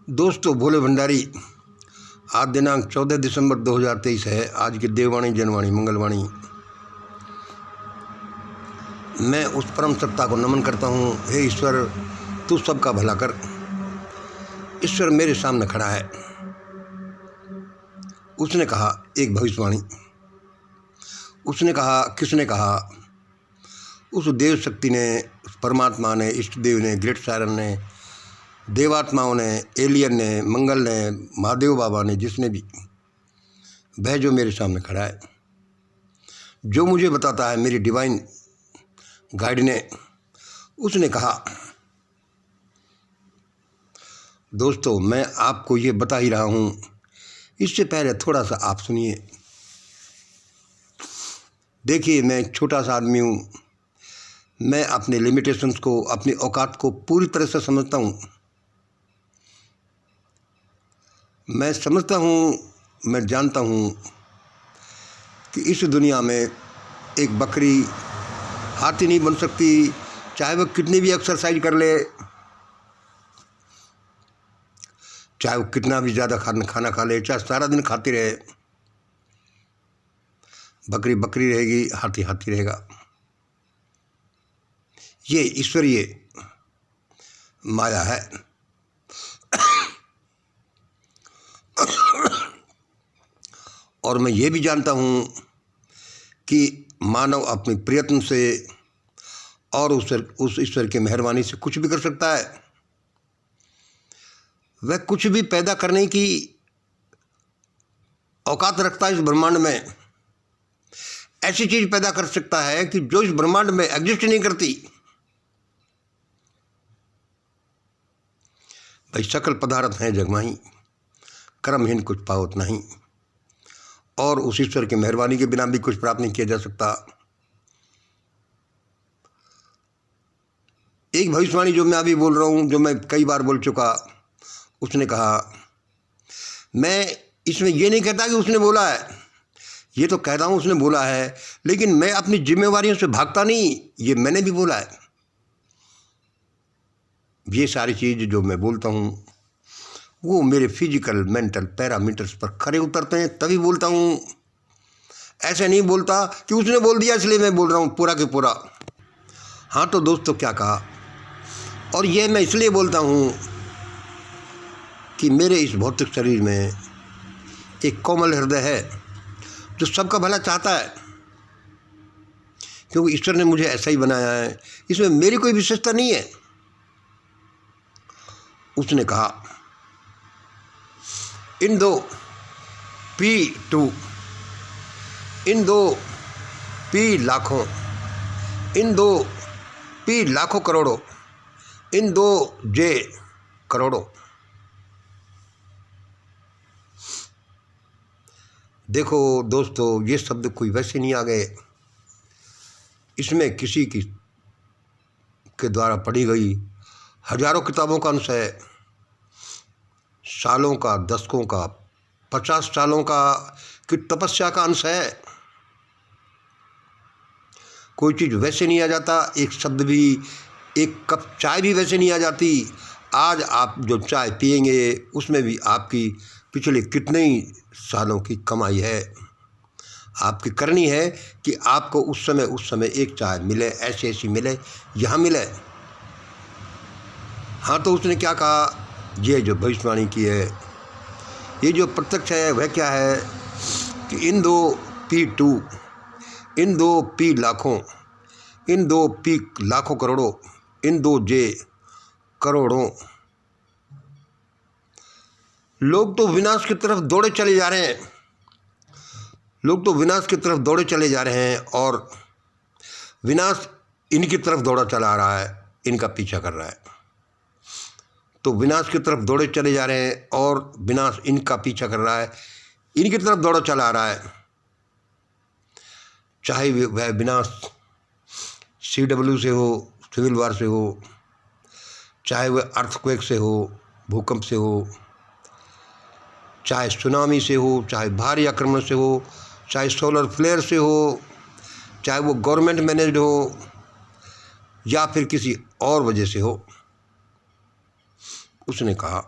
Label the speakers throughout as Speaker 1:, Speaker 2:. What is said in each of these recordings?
Speaker 1: दोस्तों, भोले भंडारी। आज दिनांक 14 दिसंबर 2023 है। आज की देववाणी, जनवाणी, मंगलवाणी। मैं उस परम सत्ता को नमन करता हूँ। हे ईश्वर, तू सबका भला कर। ईश्वर मेरे सामने खड़ा है। उसने कहा एक भविष्यवाणी। उसने कहा, किसने कहा? उस देव शक्ति ने, उस परमात्मा ने, इष्ट देव ने, ग्रेट सायरन ने, देवात्माओं ने, एलियन ने, मंगल ने, महादेव बाबा ने, जिसने भी, वह जो मेरे सामने खड़ा है, जो मुझे बताता है, मेरी डिवाइन गाइड ने, उसने कहा। दोस्तों, मैं आपको ये बता ही रहा हूँ। इससे पहले थोड़ा सा आप सुनिए। देखिए, मैं छोटा सा आदमी हूँ। मैं अपने लिमिटेशंस को, अपनी औकात को पूरी तरह से समझता हूँ। मैं समझता हूँ, मैं जानता हूँ कि इस दुनिया में एक बकरी हाथी नहीं बन सकती, चाहे वह कितनी भी एक्सरसाइज कर ले, चाहे वो कितना भी ज़्यादा खाना खा ले, चाहे सारा दिन खाती रहे। बकरी बकरी रहेगी, हाथी हाथी रहेगा। ये ईश्वरीय माया है। और मैं ये भी जानता हूँ कि मानव अपने प्रयत्न से और उस ईश्वर की मेहरबानी से कुछ भी कर सकता है। वह कुछ भी पैदा करने की औकात रखता है। इस ब्रह्मांड में ऐसी चीज़ पैदा कर सकता है कि जो इस ब्रह्मांड में एग्जिस्ट नहीं करती। भाई, सकल पदार्थ हैं जगमाही, कर्महीन कुछ पावत नहीं। और उस ईश्वर की मेहरबानी के बिना भी कुछ प्राप्त नहीं किया जा सकता। एक भविष्यवाणी जो मैं अभी बोल रहा हूँ, जो मैं कई बार बोल चुका, उसने कहा। मैं इसमें ये नहीं कहता कि उसने बोला है, ये तो कहता हूँ उसने बोला है, लेकिन मैं अपनी जिम्मेवारियों से भागता नहीं। ये मैंने भी बोला है। ये सारी चीज़ जो मैं बोलता हूँ वो मेरे फिजिकल मेंटल पैरामीटर्स पर खरे उतरते हैं, तभी बोलता हूँ। ऐसे नहीं बोलता कि उसने बोल दिया इसलिए मैं बोल रहा हूँ पूरा के पूरा। हाँ तो दोस्तों, क्या कहा? और ये मैं इसलिए बोलता हूँ कि मेरे इस भौतिक शरीर में एक कोमल हृदय है जो सबका भला चाहता है, क्योंकि ईश्वर ने मुझे ऐसा ही बनाया है। इसमें मेरी कोई विशेषता नहीं है। उसने कहा इन दो P2, इन दो P लाखों, इन दो P लाखों करोड़ों, इन दो J करोड़ों। देखो दोस्तों, ये शब्द कोई वैसे नहीं आ गए। इसमें किसी की के द्वारा पढ़ी गई हजारों किताबों का अंश है। सालों का, दशकों का, 50 सालों का की तपस्या का अंश है। कोई चीज़ वैसे नहीं आ जाता। एक शब्द भी, एक कप चाय भी वैसे नहीं आ जाती। आज आप जो चाय पिएंगे उसमें भी आपकी पिछले कितने ही सालों की कमाई है। आपकी करनी है कि आपको उस समय एक चाय मिले, ऐसी ऐसी मिले, यहाँ मिले। हाँ तो उसने क्या कहा? ये जो भविष्यवाणी की है, ये जो प्रत्यक्ष है, वह क्या है कि इन दो P2, इन दो P लाखों, इन दो P लाखों करोड़ों, इन दो J करोड़ों। लोग तो विनाश की तरफ दौड़े चले जा रहे हैं। लोग तो विनाश की तरफ दौड़े चले जा रहे हैं और विनाश इनकी तरफ दौड़ा चला आ रहा है, इनका पीछा कर रहा है। तो विनाश की तरफ दौड़े चले जा रहे हैं और विनाश इनका पीछा कर रहा है, इनकी तरफ दौड़ा चला आ रहा है। चाहे वह विनाश CW से हो, सिविल वार से हो, चाहे वह अर्थक्वेक से हो, भूकंप से हो, चाहे सुनामी से हो, चाहे भारी आक्रमण से हो, चाहे सोलर फ्लेयर से हो, चाहे वो गवर्नमेंट मैनेज्ड हो या फिर किसी और वजह से हो। उसने कहा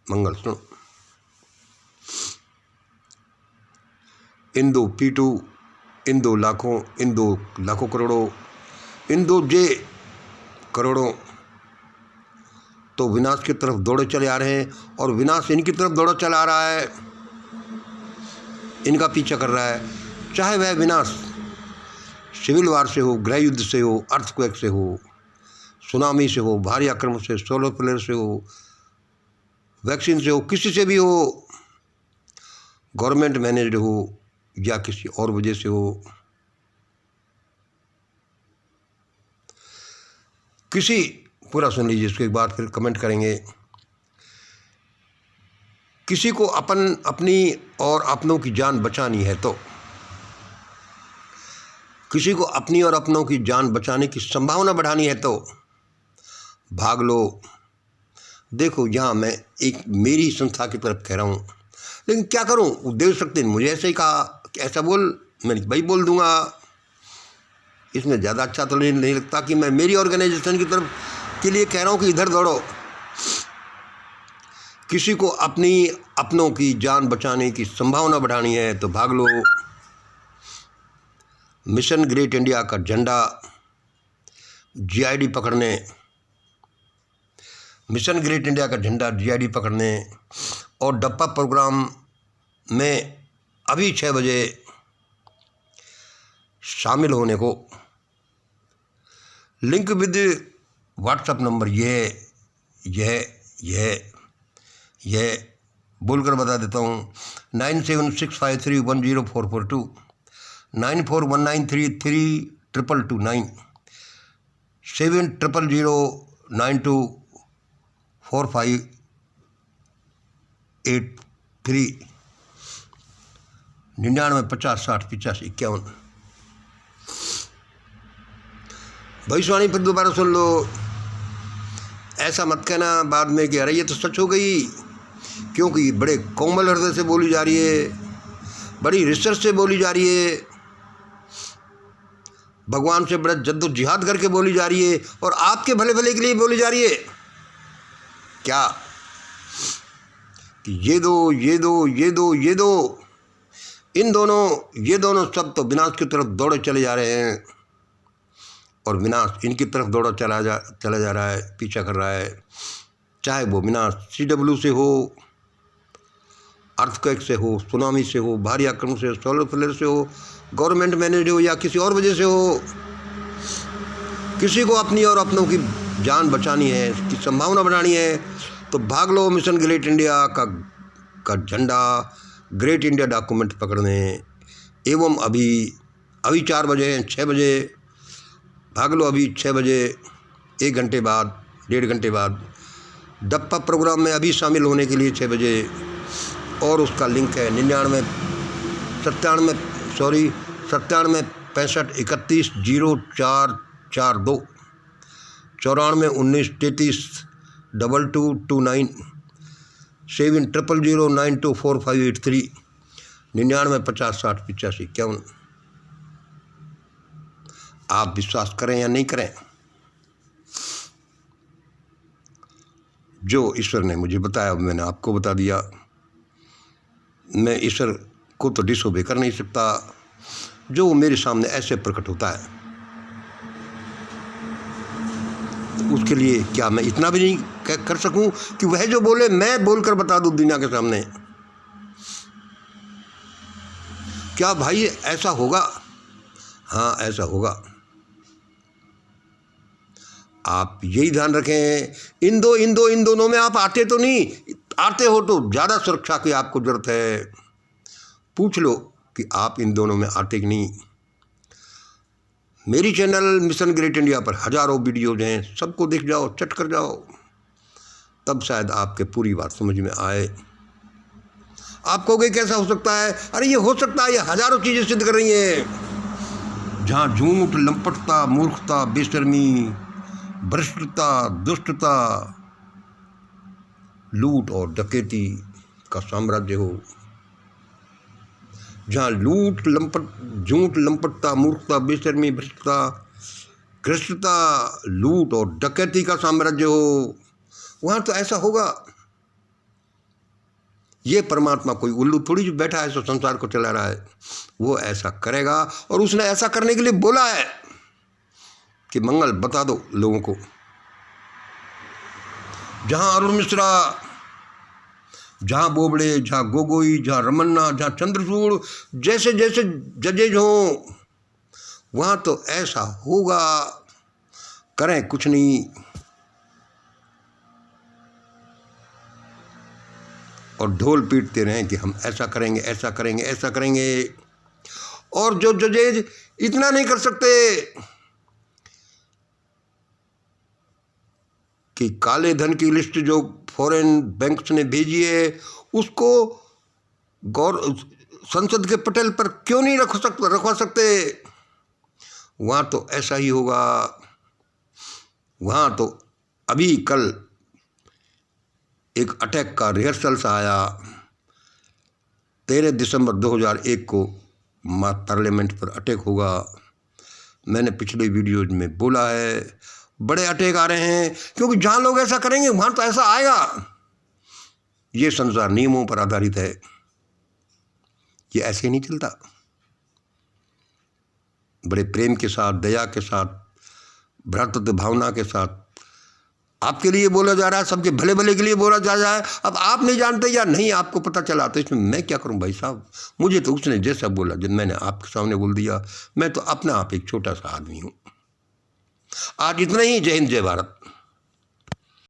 Speaker 1: मंगल सुनो। इन दो पीटू, इन दो लाखों, इन दो लाखों करोड़ों, इन दो जे करोड़ों तो विनाश की तरफ दौड़े चले आ रहे हैं, और विनाश इनकी तरफ दौड़ा चला आ रहा है, इनका पीछा कर रहा है। चाहे वह विनाश सिविल वार से हो, गृह युद्ध से हो, अर्थक्वेक से हो, सुनामी से हो, भारी आक्रमण से, सोलर फ्लेयर से हो, वैक्सीन से हो, किसी से भी हो, गवर्नमेंट मैनेज्ड हो या किसी और वजह से हो, किसी पूरा सुन लीजिए, इसको एक बार फिर कमेंट करेंगे। किसी को अपनी और अपनों की जान बचानी है तो, किसी को अपनी और अपनों की जान बचाने की संभावना बढ़ानी है तो भाग लो। देखो, यहाँ मैं एक मेरी संस्था की तरफ कह रहा हूँ, लेकिन क्या करूँ, वो देव शक्ति ने मुझे ऐसे ही कहा कि ऐसा बोल, मैं भाई बोल दूंगा। इसमें ज़्यादा अच्छा तो नहीं लगता कि मैं मेरी ऑर्गेनाइजेशन की तरफ के लिए कह रहा हूँ कि इधर दौड़ो। किसी को अपनों की जान बचाने की संभावना बढ़ानी है तो भाग लो। मिशन ग्रेट इंडिया का झंडा जीआईडी पकड़ने, मिशन ग्रेट इंडिया का झंडा जीआईडी पकड़ने और डप्पा प्रोग्राम में अभी 6 बजे शामिल होने को, लिंक विद व्हाट्सएप नंबर यह बोलकर बता देता हूँ, 9765310442, 9419333229, 7000924583, 9950608551। भविष्यवाणी फिर दोबारा सुन लो। ऐसा मत कहना बाद में कि अरे ये तो सच हो गई, क्योंकि बड़े कोमल हृदय से बोली जा रही है, बड़ी रिसर्च से बोली जा रही है, भगवान से बड़ा जद्दोजहद करके बोली जा रही है, और आपके भले भले के लिए बोली जा रही है। क्या कि ये दो, ये दो, ये दो, ये दो, इन दोनों, ये दोनों सब तो विनाश की तरफ दौड़े चले जा रहे हैं, और विनाश इनकी तरफ दौड़ा चला जा रहा है, पीछा कर रहा है। चाहे वो विनाश CW से हो, अर्थक्वेक से हो, सुनामी से हो, भारी आक्रमण से, सोलर फ्लेयर से हो, गवर्नमेंट मैनेज हो या किसी और वजह से हो। किसी को अपनी और अपनों की जान बचानी है, इसकी संभावना बढ़ानी है तो भाग लो मिशन ग्रेट इंडिया का झंडा, ग्रेट इंडिया डॉक्यूमेंट पकड़ने। एवं अभी 4 बजे हैं, 6 बजे भाग लो, अभी 6 बजे, 1 घंटे बाद, 1.5 घंटे बाद डप्पा प्रोग्राम में अभी शामिल होने के लिए 6 बजे। और उसका लिंक है 99 65 31 0442 94 19 33 2229 7000924583 99 50 60 8551। आप विश्वास करें या नहीं करें, जो ईश्वर ने मुझे बताया मैंने आपको बता दिया। मैं ईश्वर को तो डिसोबे कर नहीं सकता, जो मेरे सामने ऐसे प्रकट होता है तो उसके लिए क्या मैं इतना भी नहीं कर सकूं कि वह जो बोले मैं बोलकर बता दूं दुनिया के सामने? क्या भाई ऐसा होगा? हाँ, ऐसा होगा। आप यही ध्यान रखें, इन दोनों में आप आते तो नहीं, आते हो तो ज़्यादा सुरक्षा की आपको ज़रूरत है। पूछ लो कि आप इन दोनों में आते कि नहीं। मेरी चैनल मिशन ग्रेट इंडिया पर हज़ारों वीडियोज़ हैं, सबको देख जाओ, चट कर जाओ, तब शायद आपके पूरी बात समझ में आए। आप कहोगे कैसा हो सकता है? अरे ये हो सकता है, ये हज़ारों चीज़ें सिद्ध कर रही हैं। जहाँ झूठ, लंपटता, मूर्खता, बेशर्मी, भ्रष्टता, दुष्टता, लूट और डकैती का साम्राज्य हो, जहाँ झूठ, लंपटता, मूर्खता, बेशर्मी, भ्रष्टता, लूट और डकैती का साम्राज्य हो, वहाँ तो ऐसा होगा। ये परमात्मा कोई उल्लू थोड़ी जो बैठा है सो संसार को चला रहा है, वो ऐसा करेगा। और उसने ऐसा करने के लिए बोला है कि मंगल बता दो लोगों को। जहाँ अरुण मिश्रा, जहाँ बोबड़े, जहाँ गोगोई, जहाँ रमन्ना, जहाँ चंद्रचूड़ जैसे जैसे जजेज हों, वहाँ तो ऐसा होगा, करें कुछ नहीं। और ढोल पीटते रहें कि हम ऐसा करेंगे, ऐसा करेंगे, ऐसा करेंगे। और जो जजेज इतना नहीं कर सकते कि काले धन की लिस्ट जो फॉरेन बैंक्स ने भेजी है उसको संसद के पटल पर क्यों नहीं रखवा सकते। वहाँ तो ऐसा ही होगा। वहाँ तो अभी कल एक अटैक का रिहर्सल सा आया। 13 दिसंबर 2001 को पार्लियामेंट पर अटैक होगा। मैंने पिछले वीडियोज में बोला है, बड़े अटैक आ रहे हैं, क्योंकि जहाँ लोग ऐसा करेंगे वहाँ तो ऐसा आएगा। ये संसार नियमों पर आधारित है, ये ऐसे नहीं चलता। बड़े प्रेम के साथ, दया के साथ, भ्रातृत्व भावना के साथ आपके लिए बोला जा रहा है, सबके भले भले के लिए बोला जा रहा है। अब आप नहीं जानते या नहीं आपको पता चला तो इसमें मैं क्या करूं भाई साहब। मुझे तो उसने जैसा बोला, जब मैंने आपके सामने बोल दिया। मैं तो अपना आप एक छोटा सा आदमी हूं। आज इतना ही। जय हिंद, जय भारत।